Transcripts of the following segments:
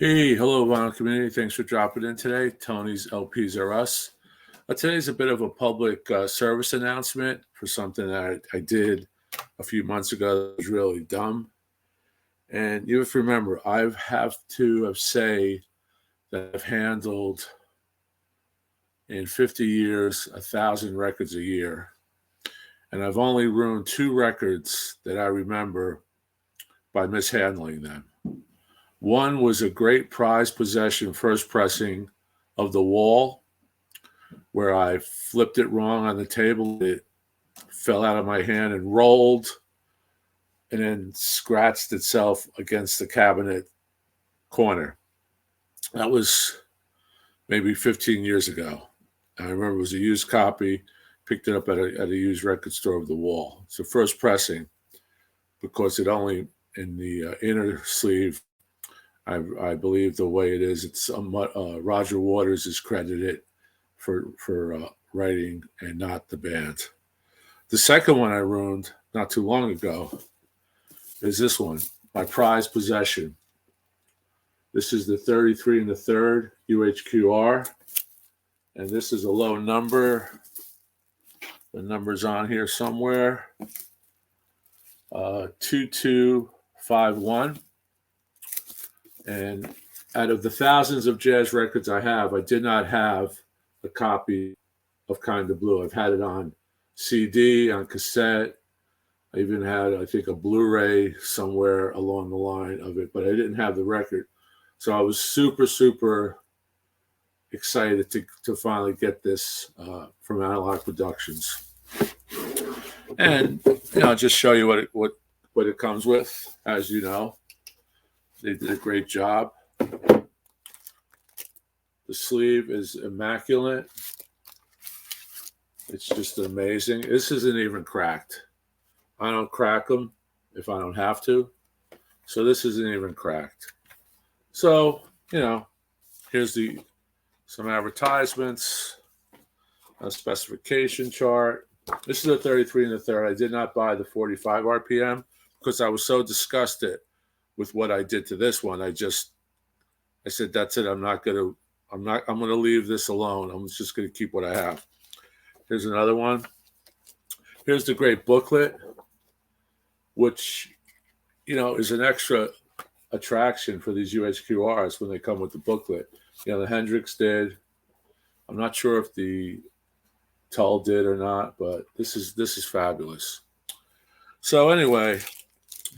Hey, hello, vinyl community. Thanks for dropping in today. Tony's LPs are us. Today's a bit of a public service announcement for something that I did a few months ago that was really dumb. And you have to remember, I have to say that I've handled in 50 years 1,000 records a year. And I've only ruined 2 records that I remember by mishandling them. One was a great prized possession first pressing of The Wall, where I flipped it wrong on the table. It fell out of my hand and rolled and then scratched itself against the cabinet corner. That was maybe 15 years ago. I remember it was a used copy, picked it up at a used record store of The Wall. It's the first pressing because it only, in the inner sleeve, I believe the way it is, it's Roger Waters is credited for writing and not the band. The second one I ruined not too long ago is this one, my prized possession. This is the 33 1/3 UHQR, and this is a low number. The number's on here somewhere, 2251. And out of the thousands of jazz records I have, I did not have a copy of Kinda Blue. I've had it on CD, on cassette. I even had, I think, a Blu-ray somewhere along the line of it, but I didn't have the record. So I was super, super excited to finally get this from Analog Productions. And, I'll just show you what it comes with, as you know. They did a great job. The sleeve is immaculate. It's just amazing. This isn't even cracked. I don't crack them if I don't have to. So this isn't even cracked. So, here's some advertisements, a specification chart. This is a 33 1/3. I did not buy the 45 RPM because I was so disgusted with what I did to this one. I said, that's it. I'm going to leave this alone. I'm just going to keep what I have. Here's another one. Here's the great booklet, which, is an extra attraction for these UHQRs when they come with the booklet. The Hendrix did. I'm not sure if the Tull did or not, but this is fabulous. So anyway,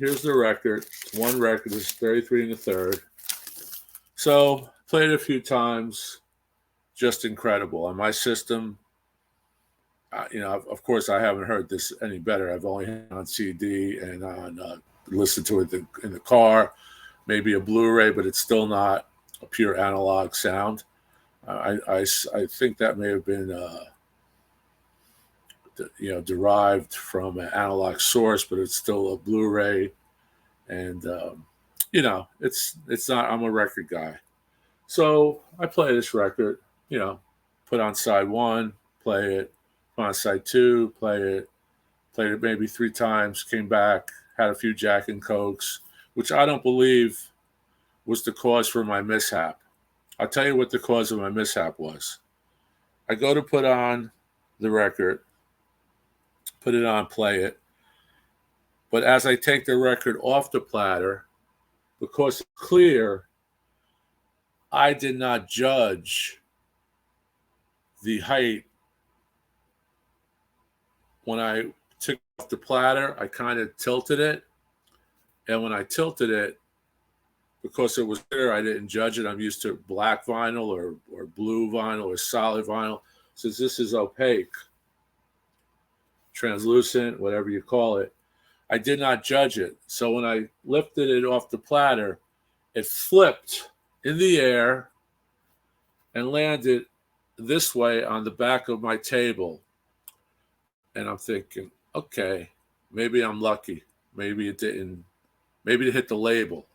here's the record. One record is 33 1/3. So played it a few times. Just incredible. On my system, of course, I haven't heard this any better. I've only had it on CD and on listened to it in the car, maybe a Blu-ray, but it's still not a pure analog sound. I think that may have been derived from an analog source, but it's still a Blu-ray. And, it's not, I'm a record guy. So I play this record, put on side 1, play it, put on side 2, play it, played it maybe 3 times, came back, had a few Jack and Cokes, which I don't believe was the cause for my mishap. I'll tell you what the cause of my mishap was. I go to put on the record, put it on, play it. But as I take the record off the platter, because it's clear, I did not judge the height. When I took off the platter, I kind of tilted it. And when I tilted it, because it was clear, I didn't judge it. I'm used to black vinyl or blue vinyl or solid vinyl. Since this is opaque, translucent, whatever you call it, I did not judge it. So when I lifted it off the platter, it flipped in the air and landed this way on the back of my table. And I'm thinking, okay, maybe I'm lucky. Maybe it didn't. Maybe it hit the label.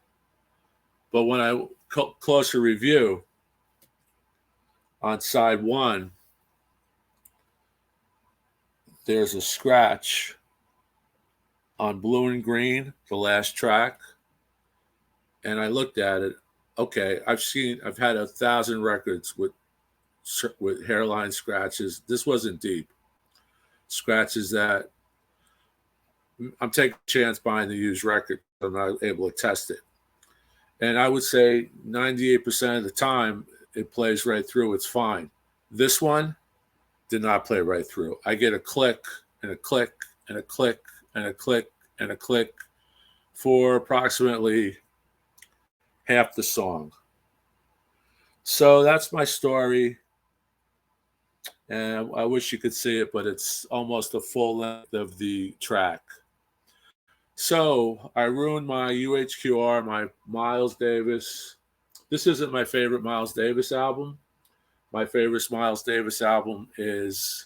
But when I closer review on side 1, there's a scratch on Blue and Green, the last track. And I looked at it okay, I've had 1,000 records with hairline scratches. This wasn't deep. Scratches that I'm taking a chance buying the used record. I'm not able to test it. And I would say 98% of the time, it plays right through. It's fine. This one did not play right through. I get a click and a click and a click and a click and a click for approximately half the song. So that's my story. And I wish you could see it, but it's almost the full length of the track. So I ruined my UHQR, my Miles Davis. This isn't my favorite Miles Davis album. My favorite Miles Davis album is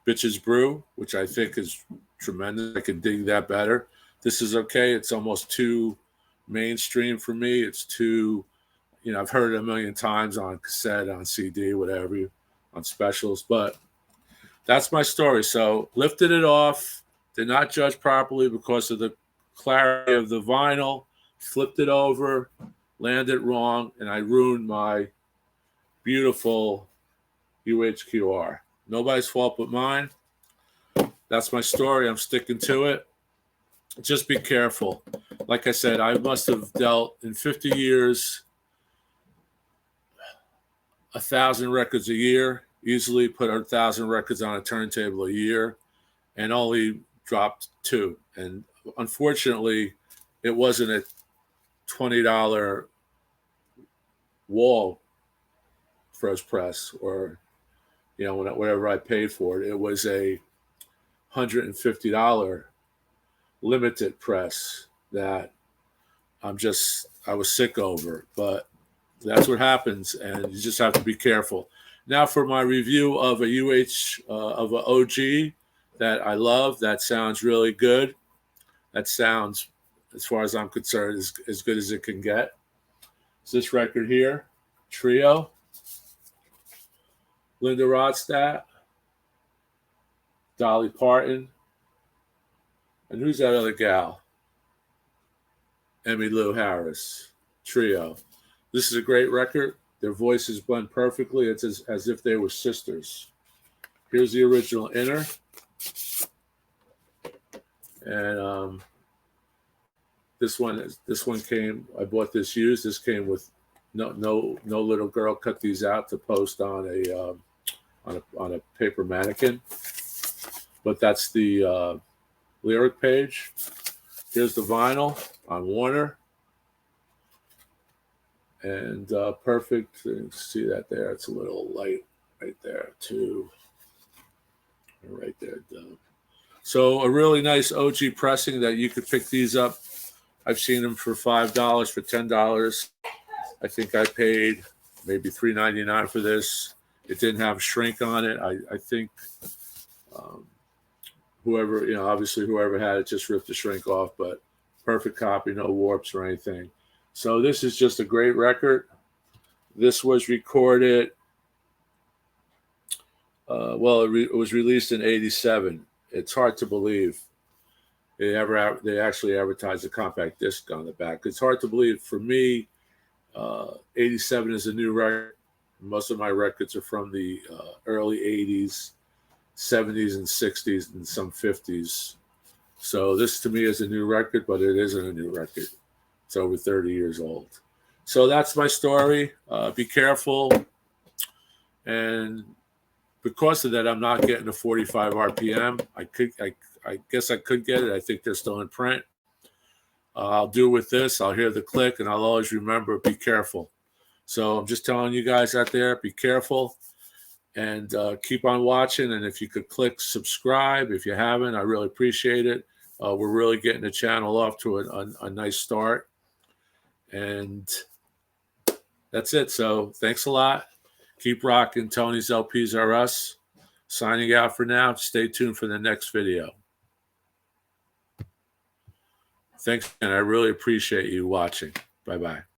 Bitches Brew, which I think is tremendous. I can dig that better. This is okay. It's almost too mainstream for me. It's too, I've heard it a million times on cassette, on CD, whatever, on specials. But that's my story. So lifted it off. Did not judge properly because of the clarity of the vinyl, flipped it over, landed wrong, and I ruined my beautiful UHQR. Nobody's fault but mine. That's my story. I'm sticking to it. Just be careful. Like I said, I must have dealt in 50 years 1,000 records a year, easily put 1,000 records on a turntable a year, and only dropped 2. And unfortunately, it wasn't a $20 wall first press or, whatever I paid for it. It was a $150 limited press that I was sick over. But that's what happens, and you just have to be careful. Now for my review of a of an OG that I love, that sounds really good. That sounds, as far as I'm concerned, as good as it can get. It's this record here, Trio, Linda Ronstadt, Dolly Parton, and who's that other gal? Emmylou Harris, Trio. This is a great record. Their voices blend perfectly. It's as if they were sisters. Here's the original inner. And this one came. I bought this used. This came with no little girl cut these out to post on a paper mannequin. But that's the lyric page. Here's the vinyl on Warner. And perfect. See that there? It's a little light right there too. Right there, Doug. So a really nice OG pressing that you could pick these up. I've seen them for $5, for $10. I think I paid maybe $3.99 for this. It didn't have shrink on it. I think whoever, obviously whoever had it just ripped the shrink off, but perfect copy, no warps or anything. So this is just a great record. This was recorded, it was released in '87. It's hard to believe they actually advertised a compact disc on the back. It's hard to believe for me. '87 is a new record. Most of my records are from the early '80s, '70s, and '60s, and some '50s. So this to me is a new record, but it isn't a new record. It's over 30 years old. So that's my story. Be careful. And because of that, I'm not getting a 45 RPM. I guess I could get it. I think they're still in print. I'll do with this. I'll hear the click, and I'll always remember, be careful. So I'm just telling you guys out there, be careful, and keep on watching. And if you could click subscribe, if you haven't, I really appreciate it. We're really getting the channel off to a nice start. And that's it. So thanks a lot. Keep rocking. Tony's LPs are us. Signing out for now. Stay tuned for the next video. Thanks, and I really appreciate you watching. Bye-bye.